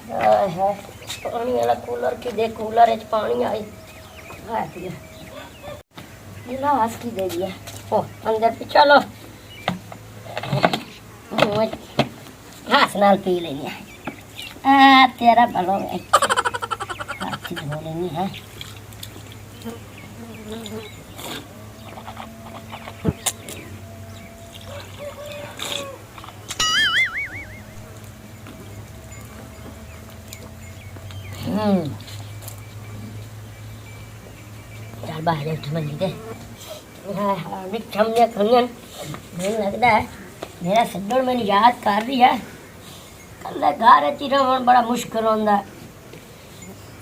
है पानी वाला कूलर की दे, कूलर है पानी आई गिलास की दे दिया। ओ अंदर पे चलो हाथ नाल पी लेनी है। तेरा भलो है, हाथ धो लेनी है। चल बाहर उठ मंजी दे। ठमने खंगन मुझे लगता है मेरा सज्जन मैंने याद कर रही है। कल घर च रवन बड़ा मुश्किल होंदा।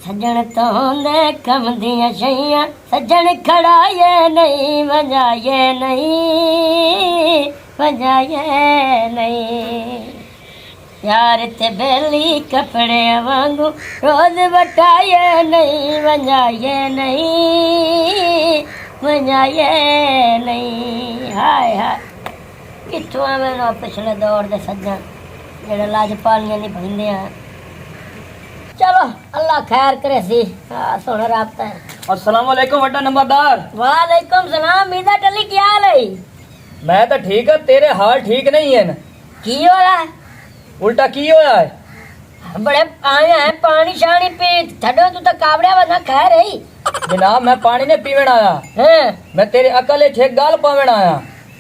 सज्जन तो होंदे कम दियां शइयां, सज्जन खड़ाए नहीं वजाए नहीं वजाए नहीं। यार ते बेली कपड़े वांगू रोज बटाए नहीं वजाए नहीं वजाए नहीं। हाय हाय कितों मैंने पिछले दौर दे सज्जन जेड़े लाजपालियां नहीं पहनदे हैं। चलो अल्लाह खैर करे सी। सोना राबता है। अस्सलाम वालेकुम वड्डा नंबरदार। वालेकुम सलाम। मीदा टली क्या हाल है? मैं तो ठीक है, तेरे हाल ठीक नहीं है। की हो रहा है? उल्टा की होया है? बड़े आया है पानी शानी पी छड़ो तू तो कावड़िया वना कह रही। जनाब मैं पानी ने पीवन आया हैं मैं तेरे अकल छे गाल पावन आया।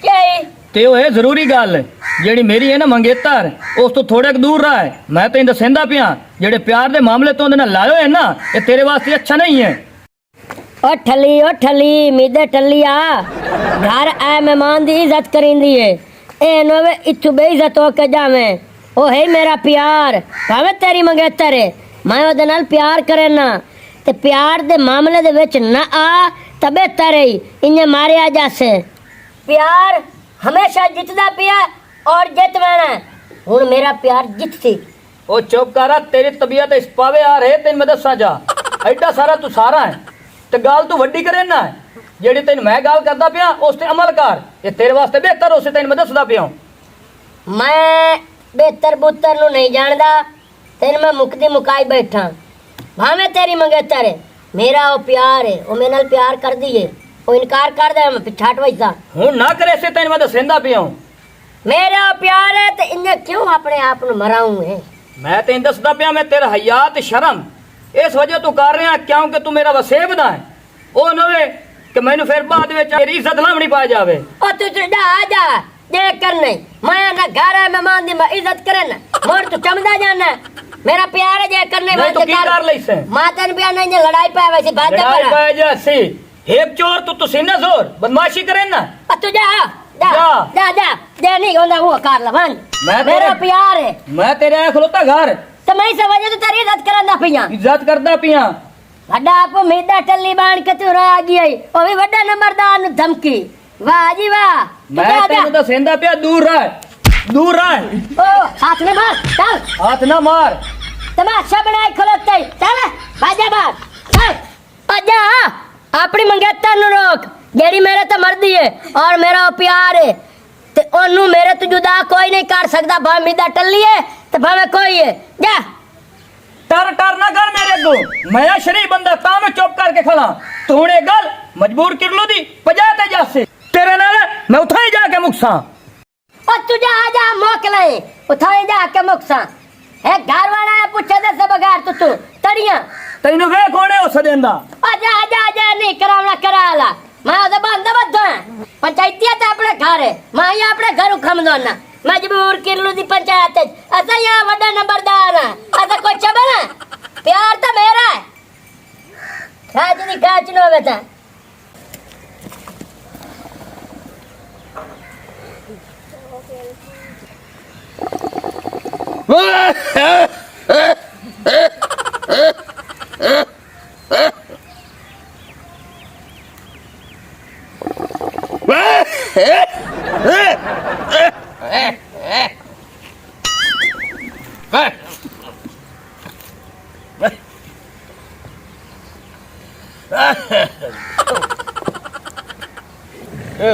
क्या है ते ओ है जरूरी गल जेड़ी मेरी है ना मंगेतर उस तो थोड़े दूर रहा है। मैं तो दसेंदा पिया जेड़े प्यार दे मामले तो उन्हें लायो है ना ये तेरे वास्ते अच्छा नहीं है। ओ ठली मीदे टली आ घर आए मेहमान दी इज्जत करिंदी है। ए नोवे इथु बेइज्जत हो के जावे। ओ है मेरा प्यार भावे तेरी मंगेतर है मैं ओदे नाल प्यार करे ना ते प्यार दे मामले दे विच ना आ तबे तेरे इन्हें मारे आ जासे। प्यार हमेशा जितदा पिया और जितवाना हुन मेरा प्यार जितती। ओ चुप करा तेरी तबीयत इस पावे आ रहे तेन मैं दसा जा एडा सारा तू सारा है ते गाल तू वड्डी करे ना जेड़ी तेन मैं गाल करदा पिया उस ते अमल कर ये तेरे वास्ते बेहतर उसे तेन मैं दसदा पिया। मैं बेहतर बुत्तर नु नहीं जानदा तेन मैं मुकदी मुकाई बैठा भावे तेरी मंगेतर है मेरा वो प्यार है वो मेरे नाल प्यार कर दिए वो इनकार कर दे मैं पिछाट वैसा हूं ना करे से तेन मैं दसेंदा पिया। मेरा प्यार है तो इन्हें क्यों अपने आप नु मराऊं है। मैं तेन दसदा पिया मैं तेरा हयात शर्म इस वजह तू कर रहा क्योंकि तू मेरा वसेब दा है ओ नवे कि मैनू फिर बाद में तेरी इज्जत लावनी पा जावे। ओ तू जा जा देख कर नहीं मैं ना घर है मेहमान दी मैं इज्जत करे ना मोर तू चमदा जाना मेरा प्यार है जे करने मैं तो की कर लई से मातन पिया नहीं जे लड़ाई पाए वैसे बात लड़ाई पाए जैसी हेब चोर तू सीना जोर बदमाशी करे ना तू जा जा जा जा दे नहीं होंदा वो कर लवन मेरा प्यार है मैं तेरे आ खलोता घर तो मैं इस वजह तो तेरी इज्जत करंदा पिया इज्जत करदा पिया। वड्डा आप मीदा टल्ली बाण के तू रह गई ओ भी वड्डा नंबरदार नु धमकी वाह जी वाह। मैं तेरे तो सेंदा पिया दूर रह ओ हाथ न मार चल हाथ ना मार तमाशा बनाए खलोते चल बाजा बात चल आजा अपनी मंगेतर नु रोक जेड़ी मेरे तो मर्दी है और मेरा प्यार है ते ओनू मेरे तो जुदा कोई नहीं कर सकदा भा मीदा टल्ली है ते भावे कोई है जा टर ना कर मेरे को मैं शरीफ बंदा ता मैं चुप करके खड़ा तू ने गल मजबूर कर लो दी पजाते जासे तेरे नाल मैं उठाई जाके मुक्सा ओ तू जा जा मोकले उठाई जाके मुक्सा है घर वाला है पूछे दे से बगार तू तड़ियां तैनू वे कोने हो सदेंदा आजा आजा आजा नहीं करावना कराला मैं ओदे बंद बद्दा पंचायतिया ते अपने घर है मैं ये अपने घर खम दोना मजबूर कर लू दी पंचायत ऐसा यहाँ बड़ा नंबरदार है ऐसा कोई चबल है प्यार तो मेरा है खाच नहीं खाच नो बेटा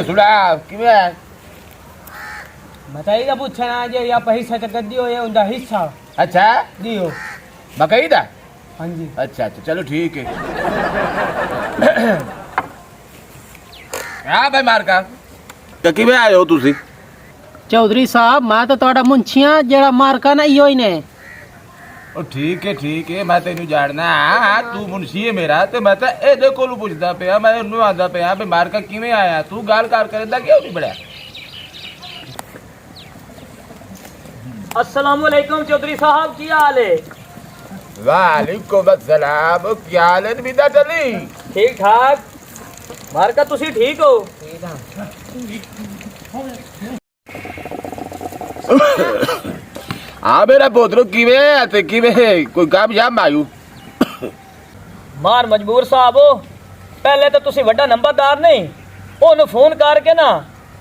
सुड़ा किवें बताइएगा पूछना जे या पैसा चक दियो ये उनका हिस्सा अच्छा दियो मकई दा हाँ जी अच्छा अच्छा चलो ठीक है हाँ भाई मार का तो किवें आए हो तुसी चौधरी साहब मैं तो ਤੁਹਾਡਾ ਮੁੰਛੀਆਂ ਜਿਹੜਾ ਮਾਰਕਾ ਨਾ ਇਹੋ ਹੀ ਨੇ ਉਹ ਠੀਕ ਹੈ ਮੈਂ ਤੈਨੂੰ ਜਾਣਦਾ ਹਾਂ ਤੂੰ ਮੁਨਸ਼ੀ ਹੈ ਮੇਰਾ ਤੇ ਮੈਂ ਤਾਂ ਇਹਦੇ ਕੋਲੋਂ ਪੁੱਛਦਾ ਪਿਆ ਮੈਂ ਉਹਨੂੰ ਆਂਦਾ ਪਿਆ ਵੀ ਮਾਰਕਾ ਕਿਵੇਂ ਆਇਆ ਤੂੰ ਗੱਲ ਕਰ ਕਰਦਾ ਕਿਉਂ ਨਹੀਂ ਬੜਿਆ अस्सलाम वालेकुम चौधरी साहब की हाल है वालेकुम अस्सलाम क्या हाल है बिदा चली ठीक ठाक मारका तुसी ठीक हो हाँ मेरा पोतरो किवें ते किवें कोई कामयाब आयु मार मजबूर साहब हो पहले तो तुसी वड्डा नंबरदार नहीं ओनू फोन करके ना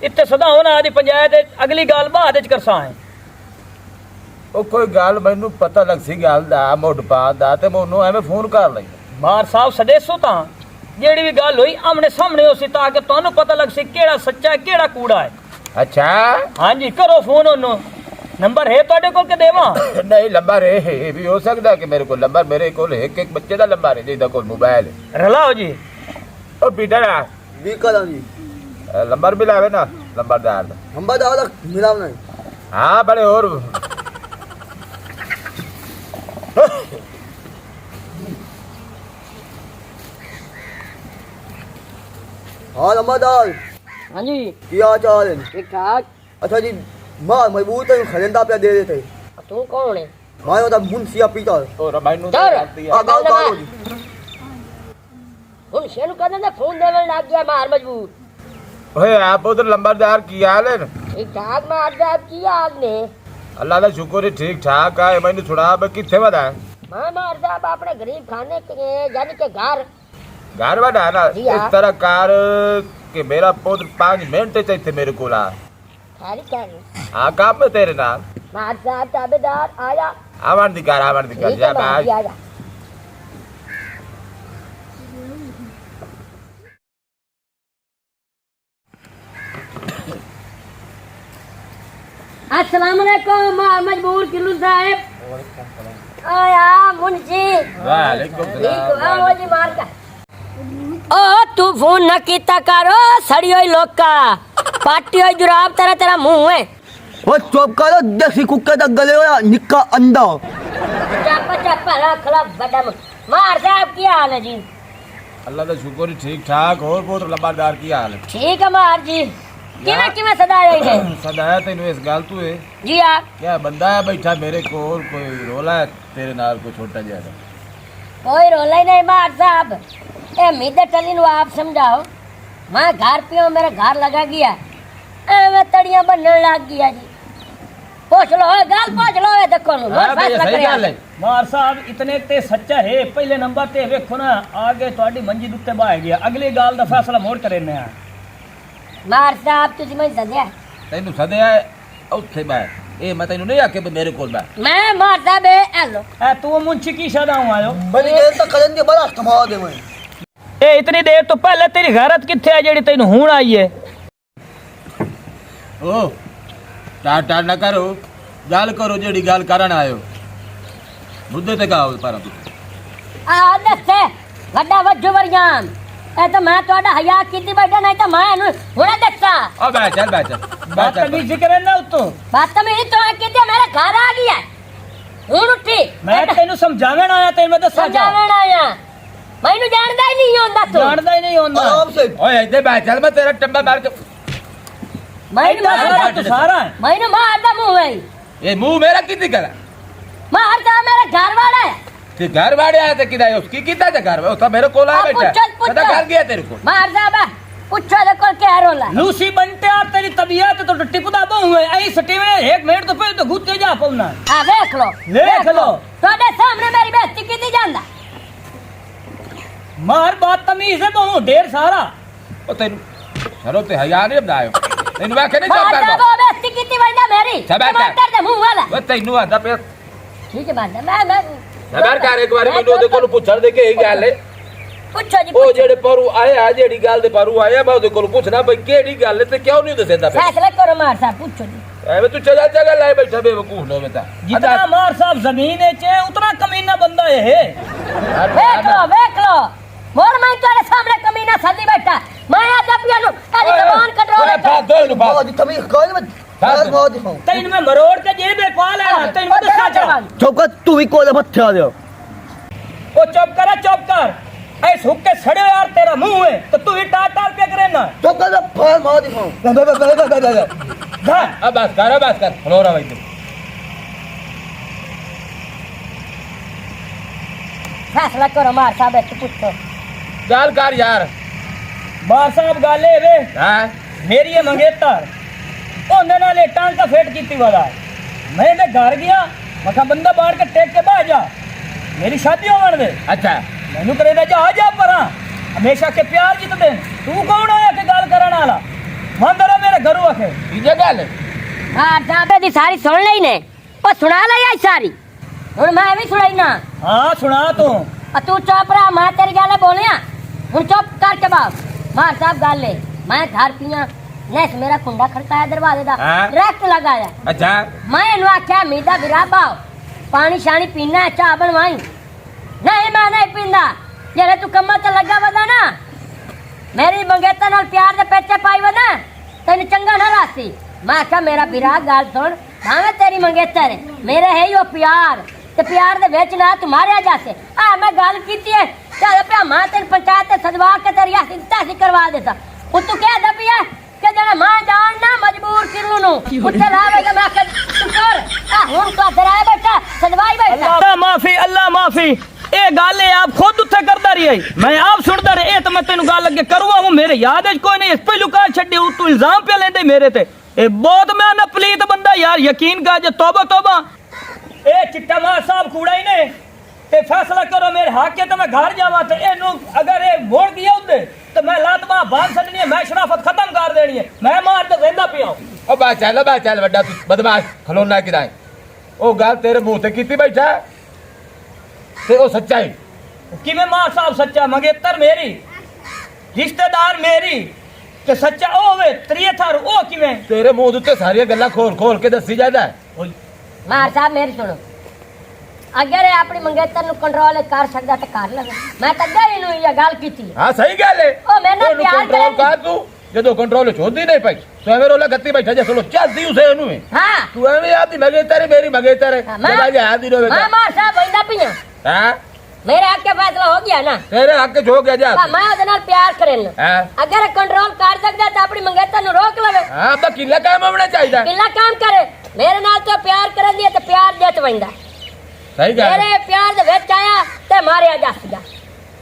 इत्ते सदा होना आदि पंचायत अगली गाल बाद च करसा है ਉਹ ਕੋਈ ਗੱਲ ਮੈਨੂੰ ਪਤਾ ਲੱਗ ਸੀ ਗੱਲ ਦਾ ਮੁੱਢ ਪਾ ਦਾ ਤੇ ਮੈਂ ਉਹਨੂੰ ਐਵੇਂ ਫੋਨ ਕਰ ਲਈ ਮਾਰ ਸਾਹਿਬ ਸਦੇਸੋ ਤਾਂ ਜਿਹੜੀ ਵੀ ਗੱਲ ਹੋਈ ਆਮਣੇ ਸਾਹਮਣੇ ਹੋ ਸੀ ਤਾਂ ਕਿ ਤੁਹਾਨੂੰ ਪਤਾ ਲੱਗ ਸੀ ਕਿਹੜਾ ਸੱਚਾ ਕਿਹੜਾ ਕੂੜਾ ਹੈ ਅੱਛਾ ਹਾਂਜੀ ਕਰੋ ਫੋਨ ਉਹਨੂੰ ਨੰਬਰ ਹੈ ਤੁਹਾਡੇ ਕੋਲ ਕਿ ਦੇਵਾਂ ਨਹੀਂ ਲੰਬਾ ਰੇ ਇਹ ਵੀ ਹੋ ਸਕਦਾ ਕਿ ਮੇਰੇ ਕੋਲ ਨੰਬਰ ਮੇਰੇ ਕੋਲ ਇੱਕ ਬੱਚੇ ਦਾ ਲੰਬਾ ਹੈ ਜਿਹਦਾ ਕੋਲ ਮੋਬਾਈਲ ਹੈ ਰਲਾਓ ਜੀ ਉਹ ਬੀਟਾ ਨਾ ਵੀ ਕਰਾਂ ਜੀ ਨੰਬਰ ਮਿਲਾਵੇ ਨਾ ਨੰਬਰਦਾਰ ਦਾ ਹੰਬਾ ਦਾ ਮਿਲਾਵਣਾ ਹਾਂ ਬੜੇ ਹੋਰ हाँ नंबरदार हाँ जी क्या चाल है ठीक ठाक अच्छा जी मार मजबूत है खलेंदा पे दे देते तू कौन है मार होता मुंशिया पीता ਉਹ ਮੈਨੂੰ ਚੱਲ। आ गाओ गाओ जी ਹੁਣ ਸ਼ੇਨੂੰ ਕਹਿੰਦੇ ਨੇ ਫੋਨ ਦੇਵਣ ਲੱਗ ਗਿਆ ਮਾਰ ਮਜਬੂਰ ਓਏ ਆਪ ਉਧਰ ਲੰਬਰਦਾਰ ਕੀ ਹਾਲ ਹੈ ਠੀਕ ठाक मार साहब की याद ने ਅੱਲਾ ਦਾ ਸ਼ੁਕਰ ਹੈ ਠੀਕ ਠਾਕ ਆ ਮੈਨੂੰ ਛੁੜਾ ਬਈ ਕਿੱਥੇ ਵਦਾ मैं मार साहब अपने गरीब खाने के यानी के घर ਘਰ ਵਦਾ ਨਾ ਜੀ ਇਸ ਹਾਂ। ਤਰ੍ਹਾਂ ਕਰ ਕਿ ਮੇਰਾ ਪੁੱਤ 5 ਮਿੰਟ ਚ ਇੱਥੇ ਮੇਰੇ ਕੋਲ ਆ खाली कर ਆ ਕੰਮ ਹੈ ਤੇਰੇ ਨਾਲ मार साहब ताबेदार आया ਆਵਣ ਦੀ ਕਰ ठीक ਜਾ है मार जी आया अस्सलाम वालेकुम मार मजबूर किल्लू साहब आया मुंशी वालेकुम ठीक आओ जी मार का ओ तू फोन न कीता करो सड़ियो लोका पाटियो जुराब तेरा तेरा मुंह है वो चुप करो देसी कुत्ते दा गले होया निक्का अंडा चापा चापा रख ला बड़ा मार साहब की हाल है जी ਅੱਲਾ ਦਾ ਸ਼ੁਕਰ ਹੈ ਠੀਕ ਠਾਕ ਹੋਰ ਬਹੁਤ ਲੰਬਰਦਾਰ ਕੀ ਹਾਲ ਹੈ ठीक है मार जी किवें किवें सदा रहेंगे ਸਦਾਇਆ ਤੈਨੂੰ ਇਸ ਗੱਲ ਤੋਂ ਹੈ जी आप ਕਿਆ ਬੰਦਾ ਹੈ ਬੈਠਾ ਮੇਰੇ ਕੋਲ ਕੋਈ ਰੋਲਾ ਹੈ ਤੇਰੇ ਨਾਲ ਕੋਈ ਛੋਟਾ ਜਿਹਾ कोई रोला ही नहीं मार साहब ए मीदे टली नु आप समझाओ मैं घर पियो मेरा घर लगा गया एवे तड़ियां बनने लग गया जी पूछ लो गाल पूछ लो देखो नु ਹਾਂ ਬਈ ਸਹੀ ਗੱਲ ਹੈ ਮਾਰ ਸਾਹਿਬ ਇਤਨੇ ਤੇ ਸੱਚਾ ਹੈ ਪਹਿਲੇ ਨੰਬਰ ਤੇ ਵੇਖੋ ਨਾ ਆਗੇ ਤੁਹਾਡੀ ਮੰਜੀ ਦੇ ਉੱਤੇ ਬਾਹ ਗਿਆ ਅਗਲੀ ਗੱਲ ਦਾ ਫੈਸਲਾ ਮੋੜ ਕਰੇਨੇ ਆ मार साहब तुझी मैं सदया ਤੈਨੂੰ ਸਦਿਆ ਉੱਥੇ ਮੈਂ ਇਹ ਮੈਂ ਤੈਨੂੰ ਨਹੀਂ ਆਖੇ ਵੀ ਮੇਰੇ ਕੋਲ ਮੈਂ मैं मार साहब ए लो ਐ ਤੂੰ ਮੁੰਚੀ ਕੀ ਸ਼ਾਦਾ ਆਇਓ बड़ी देर तक खलेंदे बड़ा कमा दे मैं ਇਹ ਇਤਨੀ ਦੇਰ ਤੋਂ ਪਹਿਲੇ ਤੇਰੀ ਗੈਰਤ ਕਿੱਥੇ ਹੈ ਜਿਹੜੀ ਤੈਨੂੰ ਹੁਣ ਆਈ ਹੈ ਓ ਟਾਟਾ ਨਾ ਕਰੋ ਗੱਲ ਕਰੋ ਜਿਹੜੀ ਗੱਲ ਕਰਨ ਆਇਓ ਮੁੱਦੇ ਤੇ ਕਾਓ ਪਰ ਤੂੰ आ दसे वड्डा वज्जू वरजान ए तो मैं तोड़ा हया कीती बैठा नहीं तो मैं नु हुणे दसा ਆ ਬੈ ਚੱਲ ਬਾਤ ਕਰਨੀ ਜ਼ਿਕਰ ਹੈ ਨਾ ਉਤੋਂ बात तो मेरी तो कीती मेरे घर आ गया हुन उठी ਮੈਂ ਤੈਨੂੰ ਸਮਝਾਵਣ ਆਇਆ ਤੈਨੂੰ ਮੈਂ ਦੱਸਾਂ ਜਾ समझावण आया मैनू जानदा ही नहीं होंदा तू ਜਾਣਦਾ ਹੀ ਨਹੀਂ ਹੁੰਦਾ आराम से ਓਏ ਇੱਥੇ ਬੈ ਚੱਲ ਮੈਂ ਤੇਰਾ ਟੰਬਾ ਮਾਰ ਕੇ मैनू ਐਡਾ ਸਾਰਾ मारदा ਤੂੰ ਸਾਰਾ ਹੈ मैनू मारदा मुंह है ਇਹ ਮੂੰਹ ਮੇਰਾ ਕਿੱਦੀ ਕਰਾ मारदा मेरे घर वाला है ਤੇ ਘਰ ਵਾੜਿਆ ਤੇ ਕਿਦਾ ਉਸ ਕੀ ਕੀਤਾ ਤੇ ਘਰ ਉਹ ਤਾਂ ਮੇਰੇ ਕੋਲ ਆ आ, ਬੈਠਾ पुच्छो, ਪਤਾ ਕਰ ਗਿਆ ਤੇਰੇ ਕੋਲ मारदा बा पूछो दे कोल क्या रोला लूसी बनते आ तेरी तबीयत तो टिपदा बहु है ऐ सटीवे एक मिनट तो पहले तो घुते जा पवना आ देख लो देख लो। तोड़े सामने मेरी बेइज्जती कीती जांदा मार बात तमीज है बहु ढेर सारा ਉਹ ਤੈਨੂੰ ਸਰੋ ਤੇ ਹਿਆ ਨਹੀਂ ਬਣਾਇਓ ਤੈਨੂੰ ਮੈਂ ਕਹਿੰਦਾ ਚੱਲ मारदा ਕਰ वो बेइज्जती कीती वंदा मेरी शाबाश कर। टमाटर दे मुंह वाला ਉਹ ਤੈਨੂੰ ਆਂਦਾ ਪਿਆ ठीक है मारदा मैं ਨਜ਼ਰ ਕਰ ਇੱਕ ਵਾਰੀ ਮੈਨੂੰ ਉਹਦੇ ਕੋਲ ਪੁੱਛਣ ਦੇ ਕਿ ਇਹ ਗੱਲ ਹੈ पूछो जी ਉਹ ਜਿਹੜੇ ਪਰੂ ਆਇਆ ਜਿਹੜੀ ਗੱਲ ਦੇ ਪਰੂ ਆਇਆ ਮੈਂ ਉਹਦੇ ਕੋਲ ਪੁੱਛਣਾ ਬਈ ਕਿਹੜੀ ਗੱਲ ਹੈ ਤੇ ਕਿਉਂ ਨਹੀਂ ਦੱਸਦਾ ਪਿਆ फैसला करो मार साहब पूछो जी ਐਵੇਂ ਤੂੰ ਚਗਾ ਚਗਾ ਲੈ ਬੈਠਾ ਬੇਵਕੂਫ ਨਾ ਬਤਾ जितना मार साहब जमीन है उतना कमीना बंदा है देख लो मोर मैं तेरे सामने कमीना सदी बैठा मैं आ जब नु तेरी जबान कंट्रोल फाद दो नु फाद तभी कोई मत बहुत दिखाऊं तेन में मरोड़ के जेब में पा लेना तेन में दसा चढ़ा चौका तू भी कोई मत ठा दे ओ चुप कर ऐस हुक के सड़े यार तेरा मुंह है तो तू ही टाट टाट पे करे ना चौका तो बहुत दिखाऊं अब बस कर फ्लोरा भाई फैसला करो मार साहब तू पूछो गाल कर यार मार साहब गाले वे हां मेरी ये मंगेतर ओने नाले टांग का फेट कीती वाला मैं घर गया मखा बंदा बाहर के टेक के बाहर जा मेरी शादी होवन दे अच्छा मैनू करेदा जा परा हमेशा के प्यार जितदे तू कौन आया के गाल करन वाला मंदरा मेरे घरू आके ये गल हां साहब दी सारी सुन लई ने ओ सुना लई आई सारी हुन मैं भी सुनाई ना हां सुना तू तू चुप रहा मैं तेरी गल बोलिया हुन चुप कर के बाप मार साहब गल ले मैं घर पिया नेस मेरा कुंडा खड़काया दरवाजे दा हाँ। रख लगाया अच्छा मैं इनु आख्या मीदा बिराबा पानी शानी पीना है चाह बनवाई नहीं मैं नहीं पींदा जेरे तू कम्मा ते लगा वदा ना मेरी मंगेता नाल प्यार दे पेचे पाई वदा तेन चंगा ना रासी मैं आख्या मेरा बिरा गाल सुन भावे तेरी मंगेता रे मेरे है यो प्यार ते प्यार दे विच ना तू मारिया जासे आ मैं गल कीती है चल पे मां तेन पंचायत ते सदवा के तेरी तहसील करवा देता हूं तू कह दे पिया के जने मां जान ना मजबूर किरलू नु उठे लावे के मैं तू कर आ हुन तो दराए बैठा सदवाई बैठा अल्लाह माफी ए गल है आप खुद उत्थे करदा रही है मैं आप सुनदा रहे ए तो मैं तेनु गल अगे करूंगा हूं मेरे याद है कोई नहीं इस पे लुका छड्डी तू इल्जाम पे लेंदे मेरे ते ए बहुत मैं ना पलीत बंदा यार यकीन कर जे तौबा ए चिट्टा मार साहब कूड़ा ही ने ते फैसला करो मेरे हक के तो मैं घर जावा ते एनु अगर ए मोड़ गया उदे तो मैं लातमा बांध छडनी है मैं शराफत खत्म कर देनी है मैं मार के जिंदा पिया ओ बा चल बड़ा तू बदमाश खलोना किराए ओ गल तेरे मुंह ते कीती बैठा ते ओ सच्चाई कि मैं मार साहब सच्चा मंगेतर मेरी रिश्तेदार मेरी ते सच्चा ओ होवे त्रिये थार ओ किवें तेरे मुंह उत्ते सारी गल्लां खोल के दसी जादा मार साहब मेरी सुनो अगर ये अपनी मंगेतर नु कंट्रोल कर सकदा ते कर लवे मैं त गई नु ये गल कीती हां सही गल है ओ मैं ना प्यार कंट्रोल कर तू जदों कंट्रोल छोड़दी नहीं पाई तो एवें रोला गत्ती बैठा जे चलो चलदी उसे नु हां तू एवें आदी मंगेतर मेरी मंगेतर है जरा जे आदी रोवे मैं मार साहब बंदा पिया हां मेरे हक के फैसला हो गया ना तेरे हक के हो गया जा मैं ओदे नाल प्यार करेन हां अगर कंट्रोल कर सकदा ते अपनी मंगेतर नु रोक लवे हां तो किला काम होना चाहिए किला काम करे मेरे नाल तो प्यार करन दी ते प्यार देत वंदा सही गल मेरे प्यार दे विच आया ते मारिया जासदा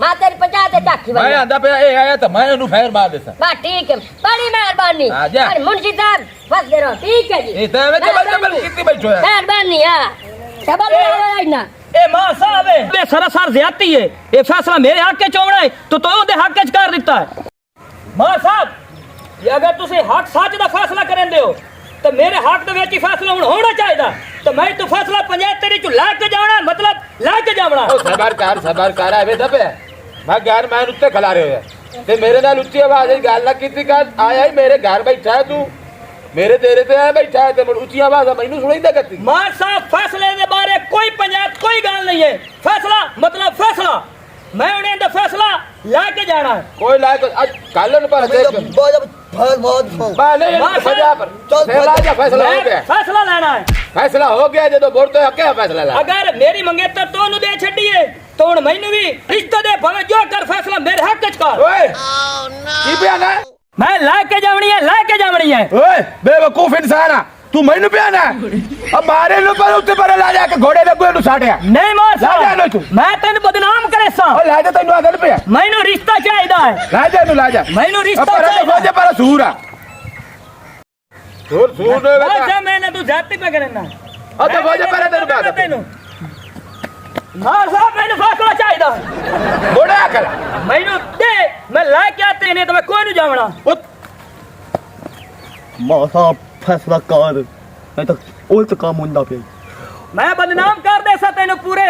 मां तेरी पंचायत ते चाकी मैं आंदा पे ए आया तो मैं इनु फैर मार देसा बा ठीक है बड़ी मेहरबानी आजा। और मुंशी साहब बस दे रहो ठीक है जी ए तो एवें जबल कितनी बैठो है मेहरबानी हां डबल ना ए मां साहब बे सरासर ज्यादती है ये फैसला मेरे हक के चोवड़ा है तो ओदे हक च कर दिता है मां साहब ये अगर तुसी हक सच दा फैसला करन दे हो तो मेरे हक दे विच ही फैसला होना चाहिए तो मैं तो फैसला पंचायत तेरी चु ला के जावना मतलब ला के जावना ओ सबर कर आवे दबे मैं घर मैं उत्ते खला रहे हो ते मेरे नाल उच्ची आवाज में गल ना कीती कर आया ही मेरे घर बैठा है तू मेरे तेरे ते आ बैठा है ते उच्ची आवाज मैनू सुनाईंदा करती मार साहब फैसले दे बारे कोई पंचायत कोई गल नहीं है फैसला मतलब फैसला मैं उन्हें दा फैसला ला के जाना है कोई लायक आज कल न पर देख बहुत बाले सजा पर फैसला हो गया फैसला लेना है फैसला हो गया जो बोल तो क्या फैसला ला अगर मेरी मंगेतर तो नु दे छड़ी है तो हुन मैनू भी रिश्ता दे भवे जो कर फैसला मेरे हक च कर ओए की बयान है मैं ला के जावनी है ओए बेवकूफ इंसान तू मैनू बयान है अब मारे नु पर उत्ते पर ला जाके घोड़े दे गोए नु साड़या नहीं मार ला जा लो तू मैं तेन बदनाम करे सा ओ ला जा तैनू अगल पे मैनू रिश्ता चाहिदा है ला जा मैनू रिश्ता पर चाहिदा पर सूरा सूर दे अच्छा मैंने तू जाति पे करना ओ तो वजह पर तेरे बात तेनू मार साहब मैंने फैसला चाहिदा घोड़े अकल मैनू दे मैं ला के आते नहीं तो मैं कोई नहीं जावना मासा फैसला कर नहीं तो उल्ट काम होंदा पे मैं बदनाम कर दे सा तेनू पूरे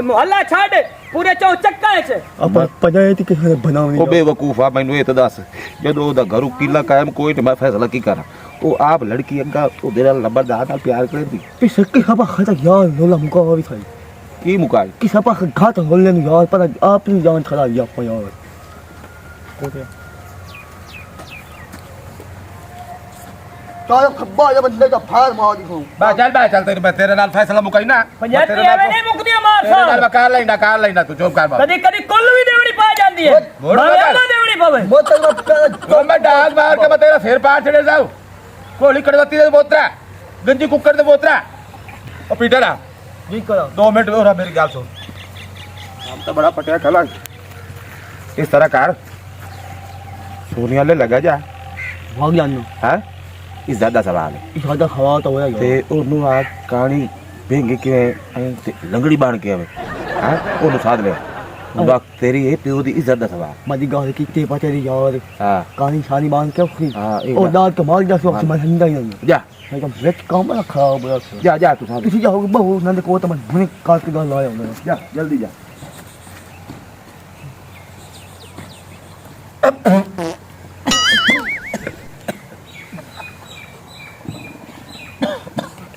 मोहल्ला छाड़ पूरे चौचक्का च अब पंचायत के बनावनी ਉਹ ਬੇਵਕੂਫਾ ਮੈਨੂੰ ਇਹ ਤਾਂ ਦੱਸ ਜਦੋਂ ਉਹਦਾ ਘਰੂ ਕਿਲਾ ਕਾਇਮ ਕੋਈ ਤੇ ਮੈਂ ਫੈਸਲਾ ਕੀ ਕਰਾਂ ਉਹ ਆਪ ਲੜਕੀ ਅੱਗਾ ਉਹਦੇ ਨਾਲ ਲੰਬੜਦਾਰ ਨਾਲ ਪਿਆਰ ਕਰਦੀ ਪਿੱਛੇ ਕਿ ਹਵਾ ਖਤਾ ਯਾਰ ਲੋਲਾ ਮੁਕਾ ਵੀ ਥਾਈ ਕੀ ਮੁਕਾ ਕਿ ਸਪਾ ਘਾਟ ਹੋਲੇ ਨੂੰ ਯਾਰ ਪਰ ਆਪ ਨੂੰ ਜਾਨ ਖੜਾ ਯਾ ਪਾ ਯਾਰ ਕੋਤੇ ਤਾਂ ਖੱਬਾ ਜਾਂ ਬੰਦੇ ਦਾ ਫਾਰ ਮਾਰ ਦਿਖਾਉ ਬਾ ਚੱਲ ਤੈਨੂੰ ਮੈਂ ਤੇਰੇ ਨਾਲ ਫੈਸਲਾ ਮੁਕਾਈ ਨਾ ਪੰਚਾਇਤੀ ਐਵੇਂ ਨਹੀਂ ਮੁੱਕਦੀਆਂ ਮਾਰ ਤੇਰੇ ਨਾਲ ਸਾਹਿਬ ਮੈਂ ਕਰ ਲੈਣਾ ਤੂੰ ਚੁੱਪ ਕਰ ਬਾ ਕਦੀ ਕਦੀ ਕੁੱਲ ਵੀ ਦੇਵਣੀ ਪਾ ਜਾਂਦੀ ਹੈ ਮੋੜ ਭਾਵੇਂ ਕਰ। ਅੱਧਾ ਦੇਵਣੀ ਪਵੇ ਉਹ ਮੈਂ ਡਾਂਗ ਮਾਰ ਕੇ ਮੈਂ ਤੇਰਾ ਸਿਰ ਪਾੜ ਛੜੇ ਜਾਉ ਕੋਲੀ ਕੜਵਤੀ ਦੇ ਬੋਤਰਾ ਗੰਜੀ ਕੁੱਕਰ ਦੇ ਬੋਤਰਾ ਉਹ ਪੀਟਰ ਆ ਜੀ ਕਰਾ 2 ਮਿੰਟ ਹੋ ਮੇਰੀ ਗੱਲ ਸੁਣ ਹਮ ਤਾਂ ਬੜਾ ਪਟਿਆ ਖਲਾ ਇਸ ਤਰ੍ਹਾਂ ਕਰ ਸੋਨੀਆ ਲੈ ਲਗਾ ਜਾ ਭਾਗ ਜਾਨੂ ਹੈ ਇੱਜ਼ਤ ਦਾ ਸਵਾਲ ਹੈ ਇਹ ਸਾਡਾ ਖਵਾ ਤਾਂ ਹੋਇਆ ਯਾਰ ਤੇ ਉਹਨੂੰ ਆ ਕਹਾਣੀ ਭੇਂਗੇ ਕਿਵੇਂ ਐਂ ਤੇ ਲੰਗੜੀ ਬਣ ਕੇ ਆਵੇ ਹਾਂ ਉਹਨੂੰ ਸਾਧ ਲੈ ਉਹਦਾ ਤੇਰੀ ਇਹ ਪਿਓ ਦੀ ਇੱਜ਼ਤ ਦਾ ਸਵਾਲ ਮਦੀ ਗੱਲ ਕੀਤੀ ਪਤੇ ਦੀ ਯਾਰ ਹਾਂ ਕਾਨੀ ਸਾਨੀ ਬਾਂਧ ਕੇ ਖੀ ਹਾਂ ਇਹ ਉਹ ਦਾਦ ਕਮਾਲ ਦਾ ਸੋਚ ਮੈਂ ਹੰਦਾ ਹੀ ਨਹੀਂ ਜਾ ਮੈਂ ਤਾਂ ਵਿੱਚ ਕੰਮ ਨਾ ਖਰਾਬ ਹੋਇਆ ਜਾ ਤੂੰ ਸਾਧ ਤੁਸੀਂ ਜਾਓਗੇ ਬਹੁ ਨੰਦ ਕੋ ਤਾਂ ਮੈਂ ਹੁਣੇ ਕਾਟ ਕੇ ਗੱਲ ਲਾਇਆ ਹੁੰਦਾ ਜਾ ਜਲਦੀ ਜਾ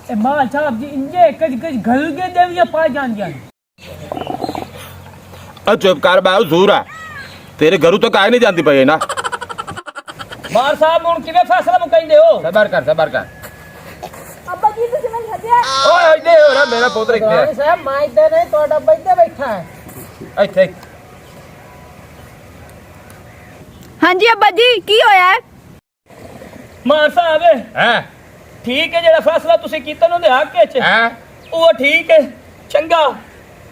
ਇਹ ਮਾਲ ਸਾਹਿਬ ਜੀ ਇੰਜੇ ਕੁਝ ਗਲ ਕੇ ਦੇਵੀਆਂ ਪਾ ਜਾਂਦੀਆਂ ਆ ਚੁੱਪ ਕਰ ਬਾਉ ਜ਼ੂਰਾ ਤੇਰੇ ਘਰੋਂ ਤਾਂ ਕਾਹ ਨਹੀਂ ਜਾਂਦੀ ਪਈ ਨਾ ਮਾਰ ਸਾਹਿਬ ਹੁਣ ਕਿਵੇਂ ਫੈਸਲਾ ਮੁਕਾਈਂਦੇ ਹੋ ਸਬਰ ਕਰ ਅੱਬਾ ਜੀ ਤੁਸੀਂ ਮੈਨੂੰ ਸੱਦਿਆ ਓਏ ਇੱਥੇ ਹੋ ਰਿਹਾ ਮੇਰਾ ਪੁੱਤਰ ਇੱਥੇ ਸਾਹਿਬ ਮੈਂ ਇੱਧਰ ਨਹੀਂ ਤੁਹਾਡਾ ਬੱਚਾ ਬੈਠਾ ਹੈ ਇੱਥੇ ਹਾਂਜੀ ਅੱਬਾ ਜੀ ਕੀ ਹੋਇਆ ਹੈ? ਮਾਰ ਸਾਹਿਬ ਹੈ ਠੀਕ ਹੈ ਜਿਹੜਾ ਫੈਸਲਾ ਤੁਸੀਂ ਕੀਤਾ ਉਹਦੇ ਹੱਕ ਵਿੱਚ ਹੈ ਉਹ ਠੀਕ ਹੈ ਚੰਗਾ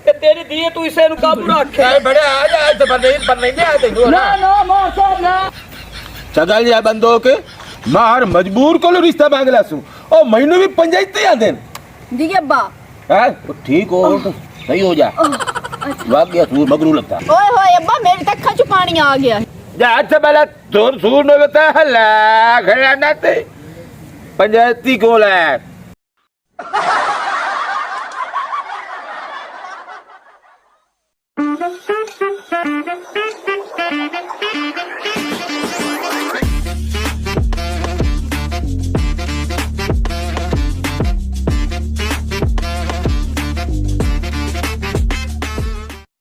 ਤੇ ਤੇਰੀ ਧੀ ਤੂੰ ਇਸੇ ਨੂੰ ਕਾਬੂ ਰੱਖ ਐ ਬੜੇ ਆ ਜਾ ਇੱਥੇ ਪਰ ਨਹੀਂ ਆ ਤੈਨੂੰ ਨਾ ਨਾ ਮਾਰ ਸਾਹਿਬ ਨਾ ਚਗਲ ਜਾ ਬੰਦੋਕ ਮਾਰ ਮਜਬੂਰ ਕੋਲ ਰਿਸ਼ਤਾ ਮੰਗ ਲਾਸੂ ਉਹ ਮੈਨੂੰ ਵੀ ਪੰਚਾਇਤੀ ਆਂਦੇ ਜੀ ਅੱਬਾ ਹੈ ਠੀਕ ਹੋ ਤਾਂ ਸਹੀ ਹੋ ਜਾ ਵਾਗ ਗਿਆ ਸੂਰ ਮਗਰੂ ਲੱਗਦਾ ਓਏ ਹੋਏ ਅੱਬਾ ਮੇਰੇ ਤਾਂ ਅੱਖਾਂ 'ਚ ਪਾਣੀ ਆ ਗਿਆ ਜਾ ਇੱਥੇ ਪਹਿਲਾਂ ਸੂਰ ਸੂਰ ਨੂੰ ਬਤਾ ਹੱਲਾ ਖੜਾ ਨਾ ਤੇ ਪੰਚਾਇਤੀ ਕੋਲ ਹੈ